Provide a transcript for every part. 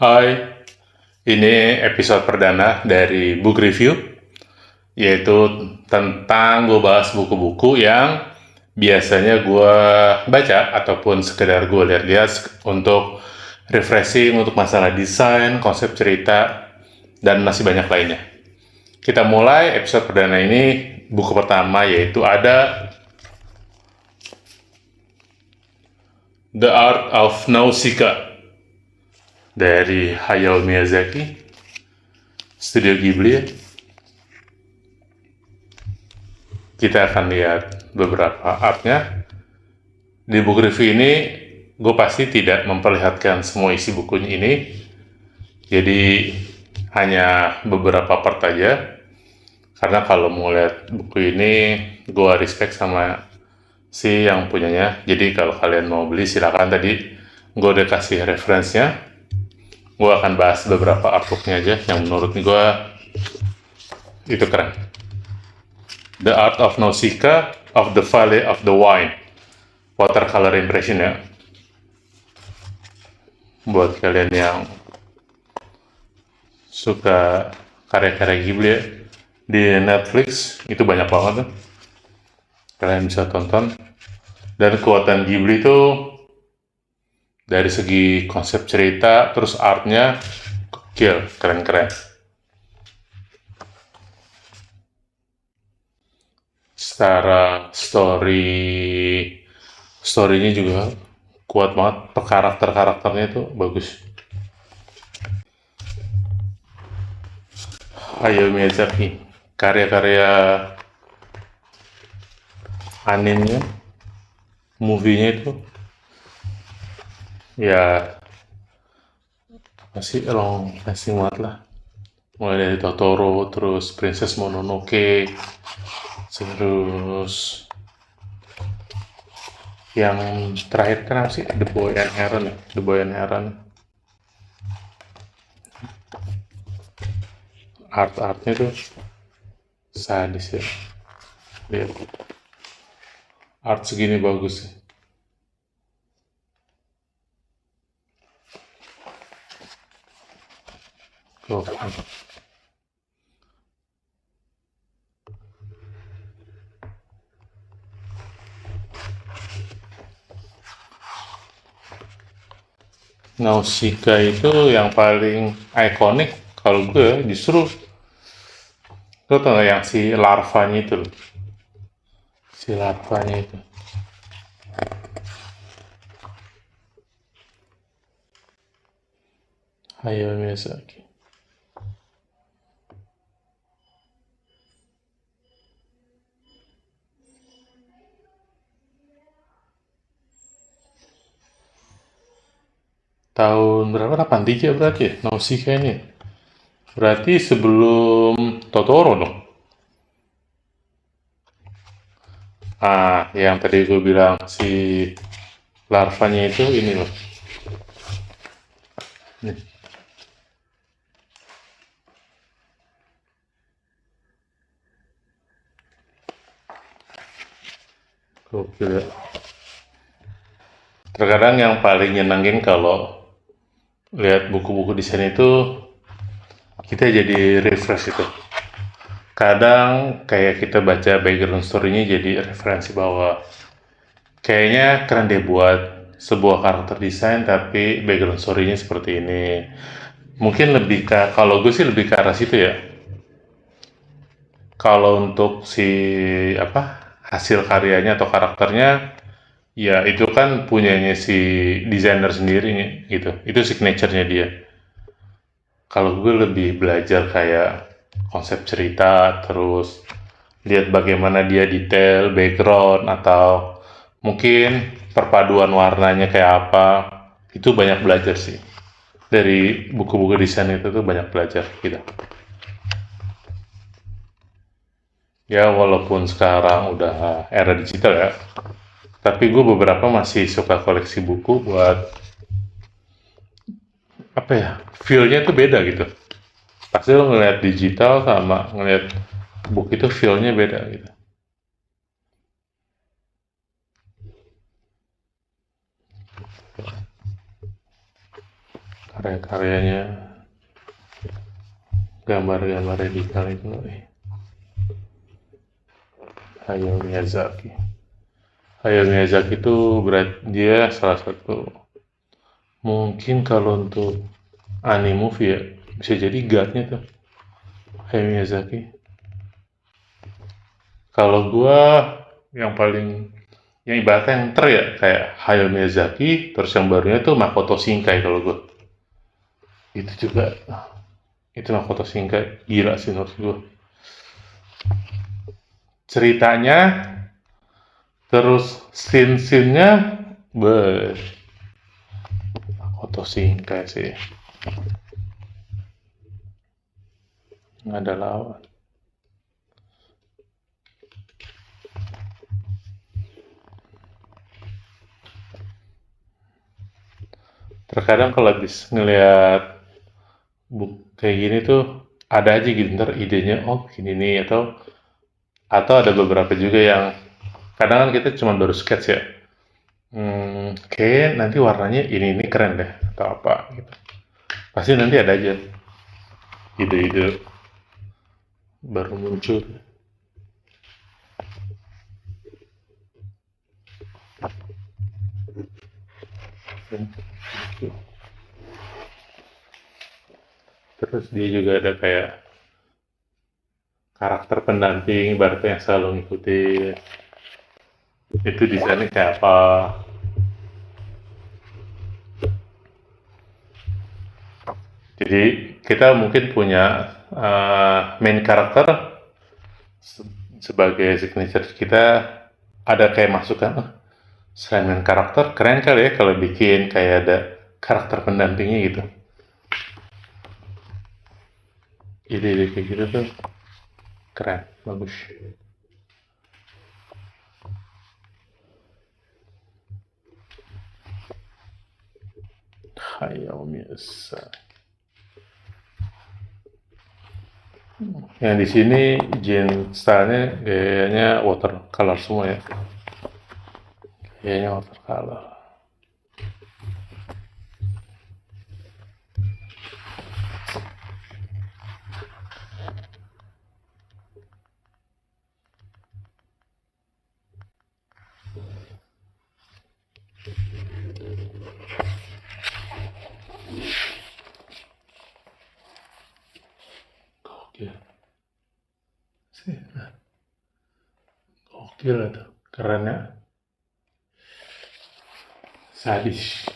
Hai, ini episode perdana dari book review, yaitu tentang gue bahas buku-buku yang biasanya gue baca ataupun sekedar gue lihat-lihat untuk refreshing untuk masalah desain, konsep cerita, dan masih banyak lainnya. Kita mulai episode perdana ini, buku pertama yaitu ada The Art of Nausicaa dari Hayao Miyazaki, Studio Ghibli ya. Kita akan lihat beberapa artnya. Di buku review ini, gue pasti tidak memperlihatkan semua isi bukunya ini. Jadi, hanya beberapa part aja. Karena kalau mau lihat buku ini, gue respect sama si yang punyanya. Jadi, kalau kalian mau beli, silakan. Tadi gue udah kasih referensinya. Gue akan bahas beberapa artworknya aja yang menurut gue itu keren. The Art of Nausicaa of the Valley of the Wind. Watercolor impression ya. Buat kalian yang suka karya-karya Ghibli ya, di Netflix itu banyak banget tuh. Kalian bisa tonton. Dan kekuatan Ghibli itu dari segi konsep cerita, terus artnya gokil, keren-keren. Secara storynya juga kuat banget, karakternya itu bagus. Hayao Miyazaki, karya-karya animenya, movie-nya itu ya masih long lasting banget lah. Mulai dari Totoro, terus Princess Mononoke, terus yang terakhir kan apa sih, The Boy and Heron ya, The Boy and Heron. Art-artnya tuh sadis ya. Lihat, art segini bagus ya. Oh, Nausicaa itu yang paling ikonik kalau gue justru lo tau gak yang si larvanya itu loh. Si larvanya itu Hayao Miyazaki. Tahun berapa? 83 berarti ya? Nausicaa ini. Berarti sebelum Totoro dong. Ah, yang tadi gue bilang si larvanya itu ini loh. Nih, gokil ya. Terkadang yang paling nyenengin kalau lihat buku-buku desain itu kita jadi refresh itu. Kadang kayak kita baca background story-nya jadi referensi bahwa kayaknya keren deh buat sebuah karakter desain tapi background story-nya seperti ini. Mungkin lebih ke, kalau gue sih lebih ke arah situ ya. Kalau untuk si apa hasil karyanya atau karakternya, ya itu kan punyanya si desainer sendiri gitu. Itu signature-nya dia. Kalau gue lebih belajar kayak konsep cerita, terus lihat bagaimana dia detail, background, atau mungkin perpaduan warnanya kayak apa. Itu banyak belajar sih. Dari buku-buku desain itu tuh banyak belajar gitu. Ya walaupun sekarang udah era digital ya, tapi gue beberapa masih suka koleksi buku buat apa ya, feel-nya tuh beda gitu. Pasti lo ngeliat digital sama ngeliat buku itu feel-nya beda gitu. karya-karyanya, gambar-gambarnya di kali itu. Hayao Miyazaki. Hayao Miyazaki itu berarti dia salah satu, mungkin kalau untuk anime movie ya, bisa jadi god-nya tuh, Hayao Miyazaki. Kalau gua yang paling, yang ibaratnya yang ya, kayak Hayao Miyazaki, terus yang barunya tuh Makoto Shinkai kalau gua. Itu juga, itu Makoto Shinkai, gila sih menurut gua. Ceritanya, terus scene-scene-nya, Makoto Shinkai sih, nggak ada lawan. Terkadang kalau habis ngelihat book kayak gini tuh ada aja gitu ntar idenya, oh gini nih, atau ada beberapa juga yang kadang kan kita cuma baru sketch ya, kayak nanti warnanya ini keren deh atau apa gitu, pasti nanti ada aja ide-ide baru muncul. Terus dia juga ada kayak karakter pendamping ibaratnya yang selalu ngikutin itu desainnya kayak apa. Jadi kita mungkin punya main karakter sebagai signature kita, ada kayak masukan, selain main karakter keren kali ya kalau bikin kayak ada karakter pendampingnya gitu. Ide-ide kayak gitu tuh keren, bagus. Hayao Miyazaki. Yang di sini Jin stylenya gayanya watercolor semua ya. Gayanya watercolor. Gokil. Gokil tuh, keren ya. Sadis.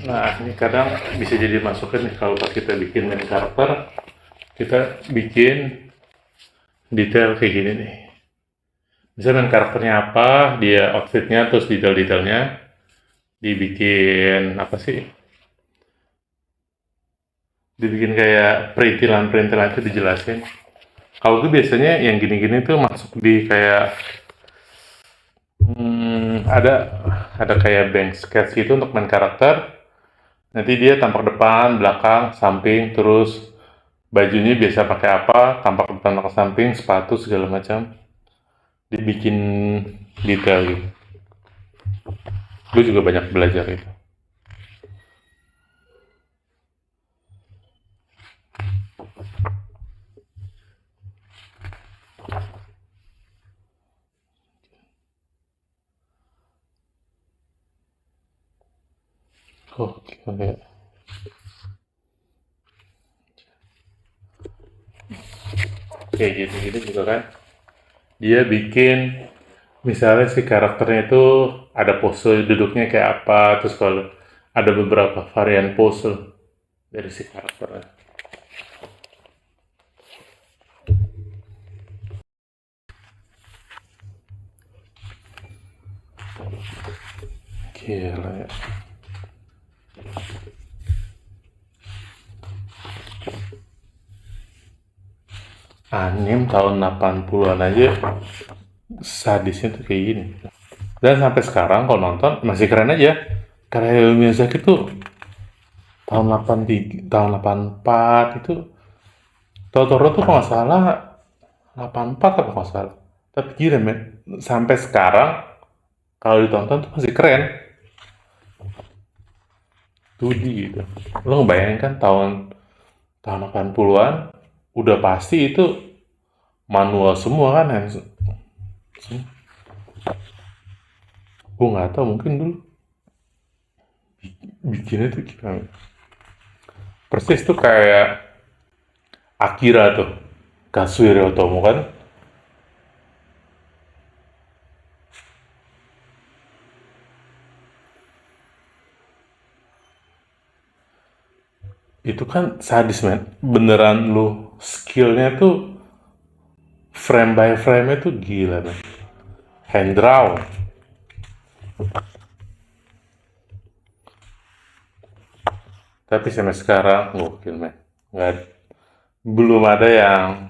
Nah, ini kadang bisa jadi masukan nih kalau pas kita bikin main karakter, kita bikin detail kayak gini nih. Misalnya main karakternya apa, dia outfitnya, terus detail-detailnya dibikin apa sih? Dibikin kayak perintilan-perintilan itu dijelasin. Kalau gue biasanya yang gini-gini tuh masuk di kayak ada kayak bank sketch gitu untuk main karakter. Nanti dia tampak depan, belakang, samping, terus bajunya biasa pakai apa, tampak depan, belakang, samping, sepatu segala macam. Dibikin detail gitu. Gue juga banyak belajar itu. Oke. Kayak gitu-gitu juga kan. Dia bikin, misalnya si karakternya itu ada pose duduknya kayak apa, terus kalau ada beberapa varian pose dari si karakternya. Gila ya. Anime tahun 80-an aja sadisnya tuh kayak gini. Dan sampai sekarang kalau nonton masih keren aja. Karya Hayao Miyazaki tuh tahun 83, tahun 84 itu Totoro tuh kalau nggak salah 84 apa kalau nggak salah. Tapi gila men, sampai sekarang kalau ditonton tuh masih keren. 2D gitu. Lo ngebayangin kan tahun tahun 80-an udah pasti itu manual semua kan yang gue nggak tahu mungkin dulu bikinnya tuh gimana. Persis tuh kayak Akira tuh, Kazuhiro Otomo kan. Itu kan sadis men, beneran lu skillnya tuh frame by frame tuh gila men, hand draw. Tapi sampai sekarang gokil men, nggak, belum ada yang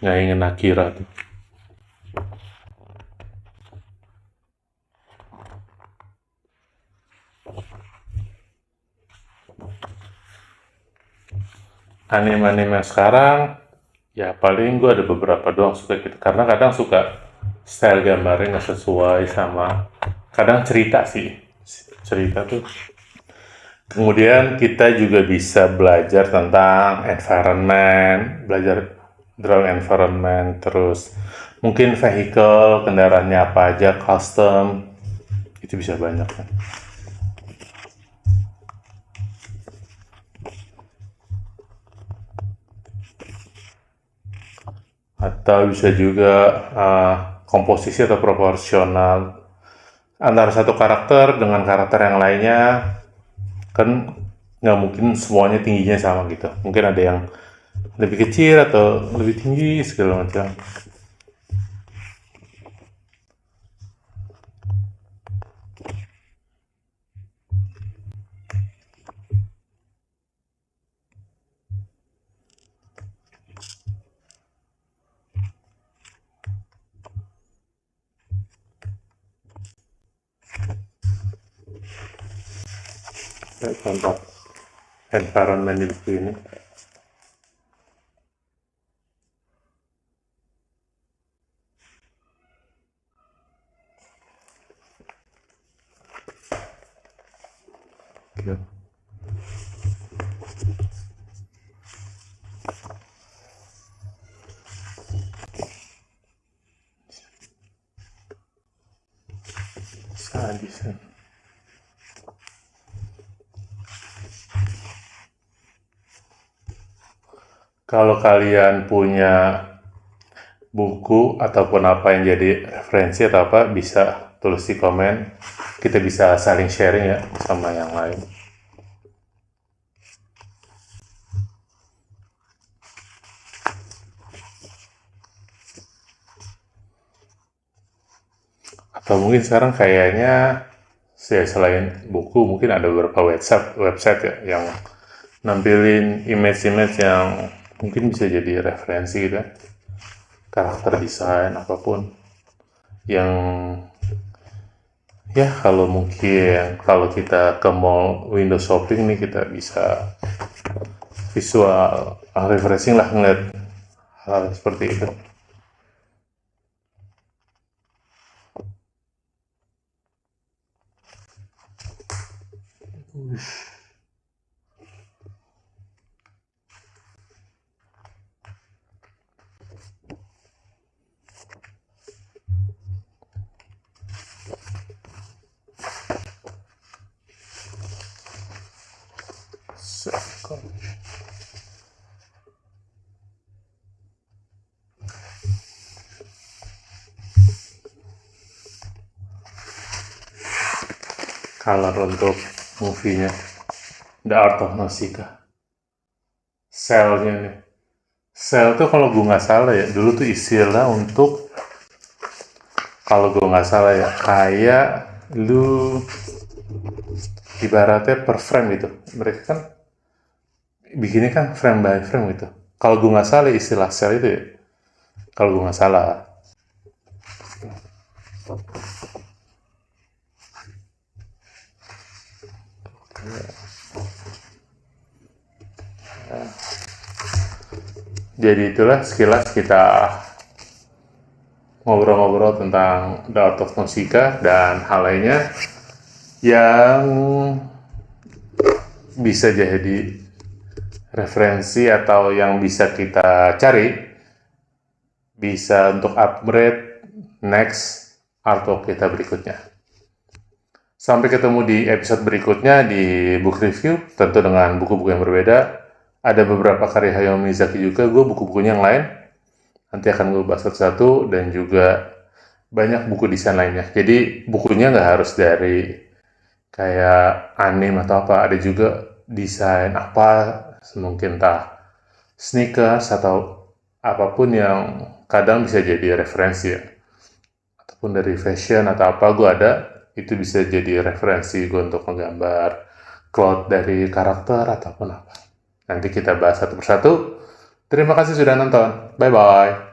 nyaingin Akira tuh. Anime-anime sekarang ya paling gue ada beberapa doang suka gitu, karena kadang suka style gambarnya nggak sesuai sama kadang cerita sih, cerita tuh. Kemudian kita juga bisa belajar tentang environment, belajar draw environment, terus mungkin vehicle, kendaraannya apa aja, custom, itu bisa banyak kan. Atau bisa juga komposisi atau proporsional antara satu karakter dengan karakter yang lainnya, kan nggak mungkin semuanya tingginya sama gitu, mungkin ada yang lebih kecil atau lebih tinggi segala macam. Kayak contoh environment di buku ini. Gitu. Sadis kan. Kalau kalian punya buku ataupun apa yang jadi referensi atau apa, bisa tulis di komen. Kita bisa saling sharing ya sama yang lain. Atau mungkin sekarang kayaknya selain buku mungkin ada beberapa website ya yang nampilin image-image yang mungkin bisa jadi referensi gitu ya. Karakter desain apapun yang ya, kalau mungkin kalau kita ke mall window shopping nih kita bisa visual refreshing lah ngeliat hal seperti itu. Color untuk movie-nya The Art of Nausicaa. Cell-nya nih. Cell tuh kalau gue nggak salah ya, dulu tuh istilah untuk, kalau gue nggak salah ya, kayak lu ibaratnya per frame gitu. Mereka kan bikinnya kan frame by frame gitu. Kalau gue nggak salah istilah cell itu ya, kalau gue nggak salah. Jadi itulah sekilas kita ngobrol-ngobrol tentang The Art of Nausicaa dan hal lainnya yang bisa jadi referensi atau yang bisa kita cari, bisa untuk upgrade next artwork kita berikutnya. Sampai ketemu di episode berikutnya di book review, tentu dengan buku-buku yang berbeda. Ada beberapa karya Hayao Miyazaki juga, gue buku-bukunya yang lain nanti akan gue bahas satu-satu, dan juga banyak buku desain lainnya. Jadi bukunya nggak harus dari kayak anime atau apa, ada juga desain apa, mungkin entah sneakers atau apapun yang kadang bisa jadi referensi ya, ataupun dari fashion atau apa, gue ada, itu bisa jadi referensi gue untuk menggambar cloth dari karakter ataupun apa. Nanti kita bahas satu persatu. Terima kasih sudah nonton. Bye-bye.